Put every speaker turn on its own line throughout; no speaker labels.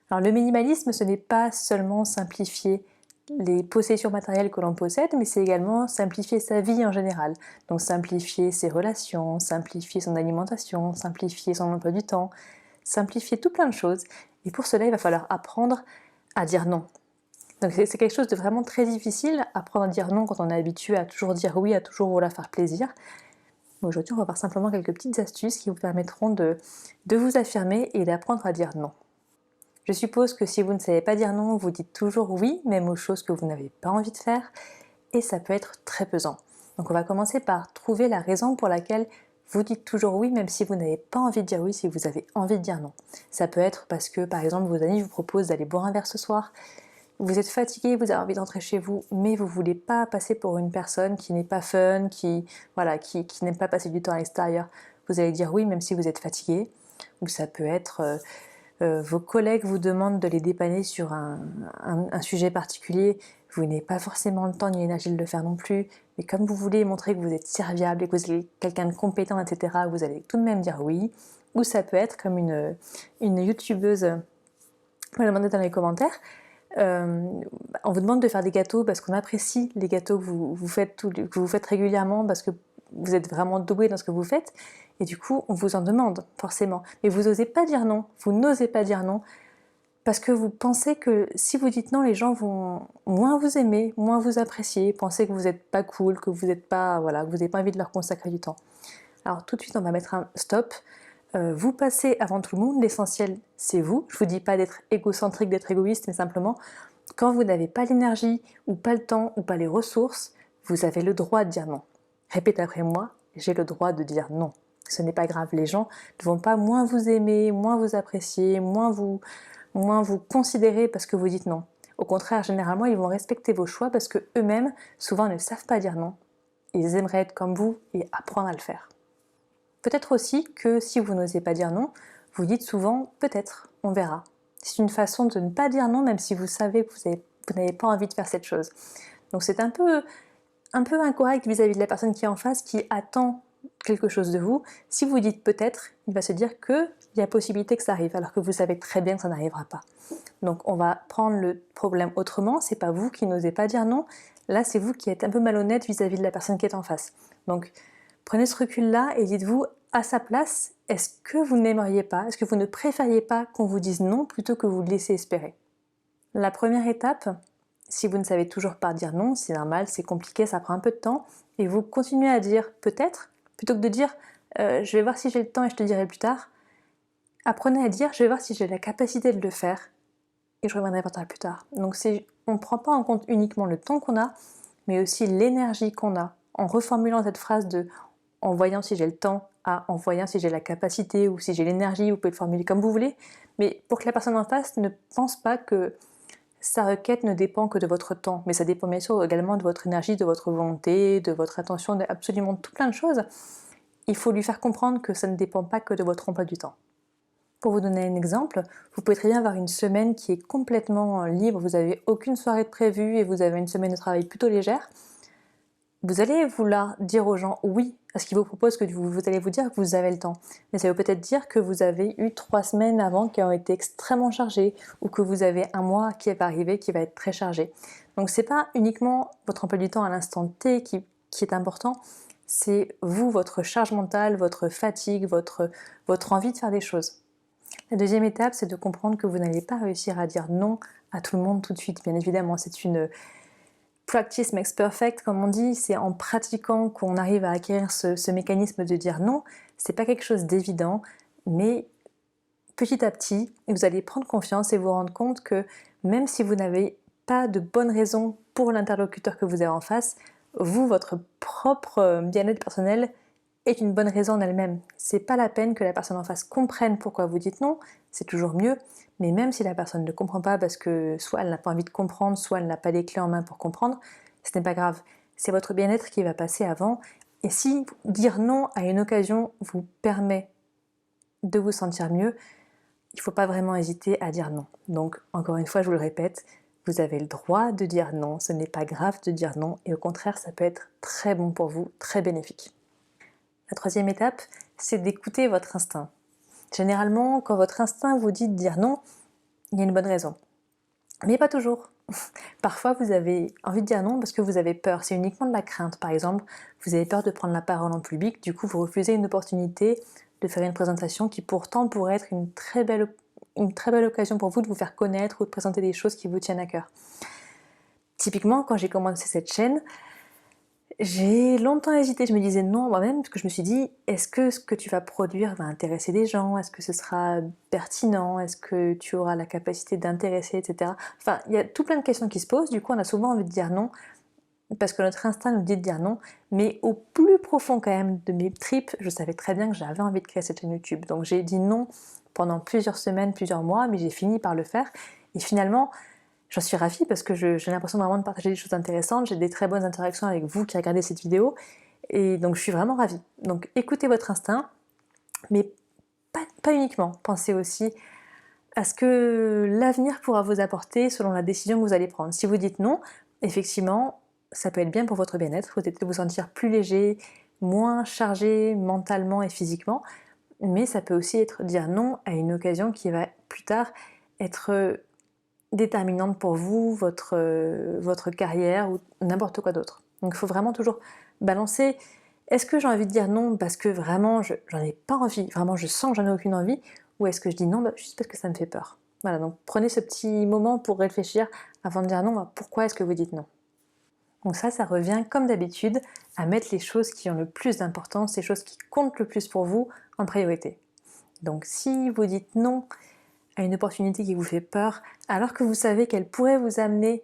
Alors le minimalisme, ce n'est pas seulement simplifier les possessions matérielles que l'on possède, mais c'est également simplifier sa vie en général. Donc simplifier ses relations, simplifier son alimentation, simplifier son emploi du temps, simplifier tout plein de choses. Et pour cela, il va falloir apprendre à dire non. Donc c'est quelque chose de vraiment très difficile, apprendre à dire non quand on est habitué à toujours dire oui, à toujours vouloir faire plaisir. Aujourd'hui, on va voir simplement quelques petites astuces qui vous permettront de vous affirmer et d'apprendre à dire non. Je suppose que si vous ne savez pas dire non, vous dites toujours oui, même aux choses que vous n'avez pas envie de faire, et ça peut être très pesant. Donc on va commencer par trouver la raison pour laquelle vous dites toujours oui, même si vous n'avez pas envie de dire oui, si vous avez envie de dire non. Ça peut être parce que, par exemple, vos amis vous proposent d'aller boire un verre ce soir, vous êtes fatigué, vous avez envie de rentrer chez vous, mais vous ne voulez pas passer pour une personne qui n'est pas fun, qui n'aime pas passer du temps à l'extérieur. Vous allez dire oui, même si vous êtes fatigué. Ou ça peut être vos collègues vous demandent de les dépanner sur un sujet particulier, vous n'avez pas forcément le temps ni l'énergie de le faire non plus, mais comme vous voulez montrer que vous êtes serviable et que vous êtes quelqu'un de compétent, etc., vous allez tout de même dire oui. Ou ça peut être comme une youtubeuse m'a demandé dans les commentaires, on vous demande de faire des gâteaux parce qu'on apprécie les gâteaux que vous faites régulièrement parce que vous êtes vraiment doué dans ce que vous faites, et du coup on vous en demande forcément, mais vous n'osez pas dire non, vous n'osez pas dire non parce que vous pensez que si vous dites non, les gens vont moins vous aimer, moins vous apprécier, penser que vous n'êtes pas cool, que vous n'êtes pas, voilà, que vous n'avez pas envie de leur consacrer du temps. Alors tout de suite on va mettre un stop. Vous passez avant tout le monde, l'essentiel c'est vous. Je ne vous dis pas d'être égocentrique, d'être égoïste, mais simplement quand vous n'avez pas l'énergie, ou pas le temps, ou pas les ressources, vous avez le droit de dire non. Répète après moi, j'ai le droit de dire non. Ce n'est pas grave, les gens ne vont pas moins vous aimer, moins vous apprécier, moins vous considérer parce que vous dites non. Au contraire, généralement, ils vont respecter vos choix parce que eux-mêmes, souvent, ne savent pas dire non. Ils aimeraient être comme vous et apprendre à le faire. Peut-être aussi que si vous n'osez pas dire non, vous dites souvent peut-être, on verra. C'est une façon de ne pas dire non, même si vous savez que vous n'avez pas envie de faire cette chose. Donc c'est un peu incorrect vis-à-vis de la personne qui est en face, qui attend quelque chose de vous. Si vous dites peut-être, il va se dire qu'il y a possibilité que ça arrive, alors que vous savez très bien que ça n'arrivera pas. Donc on va prendre le problème autrement, c'est pas vous qui n'osez pas dire non, là c'est vous qui êtes un peu malhonnête vis-à-vis de la personne qui est en face. Donc prenez ce recul-là et dites-vous, à sa place, est-ce que vous n'aimeriez pas, est-ce que vous ne préfériez pas qu'on vous dise non plutôt que vous le laissez espérer? La première étape, si vous ne savez toujours pas dire non, c'est normal, c'est compliqué, ça prend un peu de temps, et vous continuez à dire peut-être, plutôt que de dire je vais voir si j'ai le temps et je te dirai plus tard, apprenez à dire je vais voir si j'ai la capacité de le faire et je reviendrai vers toi plus tard. Donc on ne prend pas en compte uniquement le temps qu'on a, mais aussi l'énergie qu'on a, en reformulant cette phrase de en voyant si j'ai le temps, à en voyant si j'ai la capacité ou si j'ai l'énergie, vous pouvez le formuler comme vous voulez, mais pour que la personne en face ne pense pas que sa requête ne dépend que de votre temps, mais ça dépend bien sûr également de votre énergie, de votre volonté, de votre attention, de absolument tout plein de choses. Il faut lui faire comprendre que ça ne dépend pas que de votre emploi du temps. Pour vous donner un exemple, vous pouvez très bien avoir une semaine qui est complètement libre, vous n'avez aucune soirée de prévue et vous avez une semaine de travail plutôt légère. Vous allez vouloir dire aux gens oui à ce qu'ils vous proposent, que vous allez vous dire que vous avez le temps. Mais ça veut peut-être dire que vous avez eu 3 semaines avant qui ont été extrêmement chargées, ou que vous avez un mois qui va arriver qui va être très chargé. Donc c'est pas uniquement votre emploi du temps à l'instant T qui est important, c'est vous, votre charge mentale, votre fatigue, votre envie de faire des choses. La deuxième étape, c'est de comprendre que vous n'allez pas réussir à dire non à tout le monde tout de suite. Bien évidemment, c'est une practice makes perfect, comme on dit, c'est en pratiquant qu'on arrive à acquérir ce mécanisme de dire non. C'est pas quelque chose d'évident, mais petit à petit, vous allez prendre confiance et vous rendre compte que même si vous n'avez pas de bonnes raisons pour l'interlocuteur que vous avez en face, vous, votre propre bien-être personnel est une bonne raison en elle-même. C'est pas la peine que la personne en face comprenne pourquoi vous dites non, c'est toujours mieux, mais même si la personne ne comprend pas parce que soit elle n'a pas envie de comprendre, soit elle n'a pas les clés en main pour comprendre, ce n'est pas grave. C'est votre bien-être qui va passer avant, et si dire non à une occasion vous permet de vous sentir mieux, il ne faut pas vraiment hésiter à dire non. Donc encore une fois, je vous le répète, vous avez le droit de dire non, ce n'est pas grave de dire non, et au contraire, ça peut être très bon pour vous, très bénéfique. La troisième étape, c'est d'écouter votre instinct. Généralement, quand votre instinct vous dit de dire non, il y a une bonne raison. Mais pas toujours. Parfois, vous avez envie de dire non parce que vous avez peur. C'est uniquement de la crainte. Par exemple, vous avez peur de prendre la parole en public, du coup, vous refusez une opportunité de faire une présentation qui pourtant pourrait être une très belle occasion pour vous de vous faire connaître ou de présenter des choses qui vous tiennent à cœur. Typiquement, quand j'ai commencé cette chaîne, j'ai longtemps hésité, je me disais non à moi-même, parce que je me suis dit, est-ce que ce que tu vas produire va intéresser des gens? Est-ce que ce sera pertinent? Est-ce que tu auras la capacité d'intéresser, etc. Enfin, il y a tout plein de questions qui se posent, du coup on a souvent envie de dire non, parce que notre instinct nous dit de dire non, mais au plus profond quand même de mes tripes, je savais très bien que j'avais envie de créer cette chaîne YouTube. Donc j'ai dit non pendant plusieurs semaines, plusieurs mois, mais j'ai fini par le faire, et finalement, j'en suis ravie parce que j'ai l'impression vraiment de partager des choses intéressantes, j'ai des très bonnes interactions avec vous qui regardez cette vidéo, et donc je suis vraiment ravie. Donc écoutez votre instinct, mais pas uniquement. Pensez aussi à ce que l'avenir pourra vous apporter selon la décision que vous allez prendre. Si vous dites non, effectivement, ça peut être bien pour votre bien-être, vous allez vous sentir plus léger, moins chargé mentalement et physiquement, mais ça peut aussi être dire non à une occasion qui va plus tard être déterminante pour vous, votre carrière ou n'importe quoi d'autre. Donc il faut vraiment toujours balancer. Est-ce que j'ai envie de dire non parce que vraiment j'en ai pas envie, vraiment je sens que j'en ai aucune envie, ou est-ce que je dis non juste parce que ça me fait peur? Voilà, donc prenez ce petit moment pour réfléchir avant de dire non, pourquoi est-ce que vous dites non? Donc ça revient comme d'habitude à mettre les choses qui ont le plus d'importance, les choses qui comptent le plus pour vous en priorité. Donc si vous dites non à une opportunité qui vous fait peur, alors que vous savez qu'elle pourrait vous amener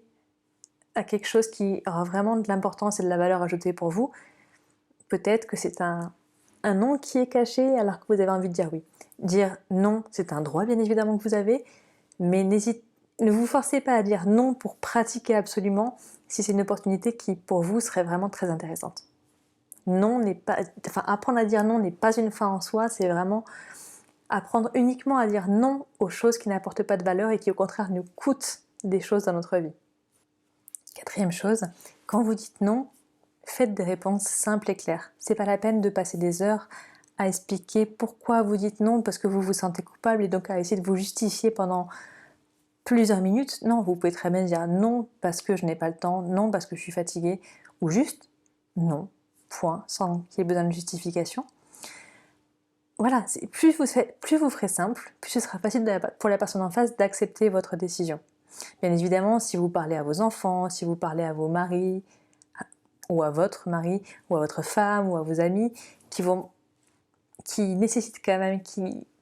à quelque chose qui aura vraiment de l'importance et de la valeur ajoutée pour vous, peut-être que c'est un non qui est caché alors que vous avez envie de dire oui. Dire non, c'est un droit bien évidemment que vous avez, mais ne vous forcez pas à dire non pour pratiquer absolument si c'est une opportunité qui pour vous serait vraiment très intéressante. Non n'est pas, enfin apprendre à dire non n'est pas une fin en soi, c'est vraiment apprendre uniquement à dire non aux choses qui n'apportent pas de valeur et qui au contraire nous coûtent des choses dans notre vie. Quatrième chose, quand vous dites non, faites des réponses simples et claires. C'est pas la peine de passer des heures à expliquer pourquoi vous dites non parce que vous vous sentez coupable et donc à essayer de vous justifier pendant plusieurs minutes. Non, vous pouvez très bien dire non parce que je n'ai pas le temps, non parce que je suis fatiguée, ou juste non, point, sans qu'il y ait besoin de justification. Voilà, plus vous ferez simple, plus ce sera facile pour la personne en face d'accepter votre décision. Bien évidemment, si vous parlez à vos enfants, si vous parlez à vos maris, ou à votre mari, ou à votre femme, ou à vos amis, qui nécessitent quand même,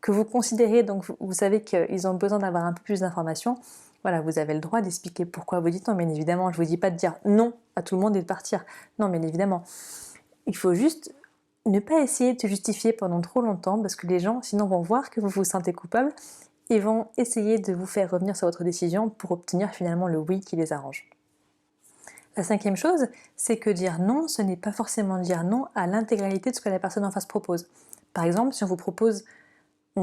que vous considérez, donc vous savez qu'ils ont besoin d'avoir un peu plus d'informations, voilà, vous avez le droit d'expliquer pourquoi vous dites non, bien évidemment, je ne vous dis pas de dire non à tout le monde et de partir. Non, bien évidemment. Il faut juste ne pas essayer de se justifier pendant trop longtemps parce que les gens sinon vont voir que vous vous sentez coupable et vont essayer de vous faire revenir sur votre décision pour obtenir finalement le oui qui les arrange. La cinquième chose, c'est que dire non, ce n'est pas forcément dire non à l'intégralité de ce que la personne en face propose. Par exemple, si on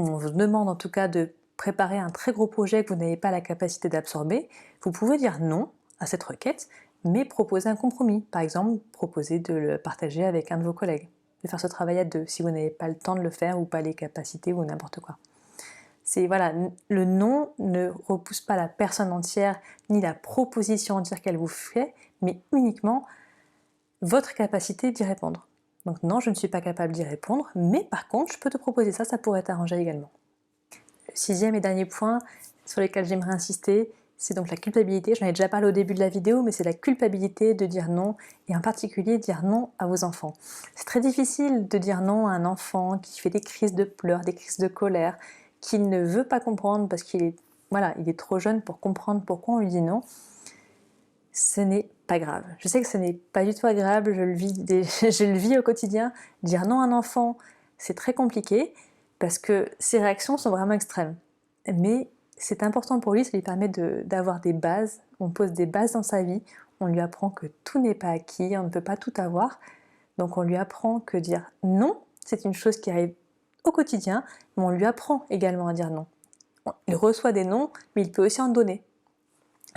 vous demande en tout cas de préparer un très gros projet que vous n'avez pas la capacité d'absorber, vous pouvez dire non à cette requête, mais proposer un compromis. Par exemple, proposer de le partager avec un de vos collègues, de faire ce travail à deux, si vous n'avez pas le temps de le faire ou pas les capacités ou n'importe quoi. Voilà, le non ne repousse pas la personne entière ni la proposition entière qu'elle vous fait, mais uniquement votre capacité d'y répondre. Donc non, je ne suis pas capable d'y répondre, mais par contre, je peux te proposer ça, ça pourrait t'arranger également. Le sixième et dernier point sur lequel j'aimerais insister, c'est donc la culpabilité. J'en ai déjà parlé au début de la vidéo, mais c'est la culpabilité de dire non, et en particulier dire non à vos enfants. C'est très difficile de dire non à un enfant qui fait des crises de pleurs, des crises de colère, qui ne veut pas comprendre parce qu'il est trop jeune pour comprendre pourquoi on lui dit non. Ce n'est pas grave. Je sais que ce n'est pas du tout agréable, je le vis au quotidien. Dire non à un enfant, c'est très compliqué parce que ses réactions sont vraiment extrêmes. Mais c'est important pour lui, ça lui permet d'avoir des bases, on pose des bases dans sa vie, on lui apprend que tout n'est pas acquis, on ne peut pas tout avoir. Donc on lui apprend que dire non, c'est une chose qui arrive au quotidien, mais on lui apprend également à dire non. Il reçoit des non, mais il peut aussi en donner.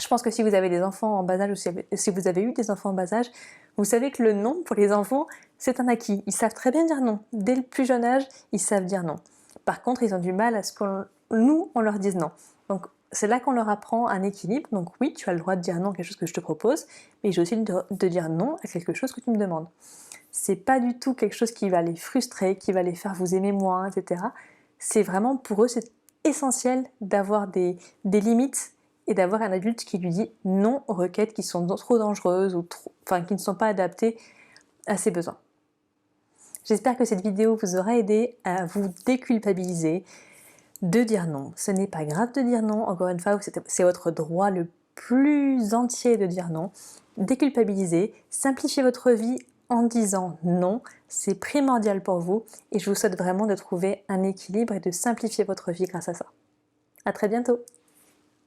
Je pense que si vous avez des enfants en bas âge, ou si vous avez eu des enfants en bas âge, vous savez que le non, pour les enfants, c'est un acquis. Ils savent très bien dire non. Dès le plus jeune âge, ils savent dire non. Par contre, ils ont du mal à ce que nous, on leur dise non. Donc, c'est là qu'on leur apprend un équilibre. Donc oui, tu as le droit de dire non à quelque chose que je te propose, mais j'ai aussi de dire non à quelque chose que tu me demandes. C'est pas du tout quelque chose qui va les frustrer, qui va les faire vous aimer moins, etc. C'est vraiment pour eux, c'est essentiel d'avoir des limites et d'avoir un adulte qui lui dit non aux requêtes qui sont trop dangereuses ou qui ne sont pas adaptées à ses besoins. J'espère que cette vidéo vous aura aidé à vous déculpabiliser de dire non. Ce n'est pas grave de dire non, encore une fois, c'est votre droit le plus entier de dire non. Déculpabilisez, simplifiez votre vie en disant non, c'est primordial pour vous et je vous souhaite vraiment de trouver un équilibre et de simplifier votre vie grâce à ça. À très bientôt!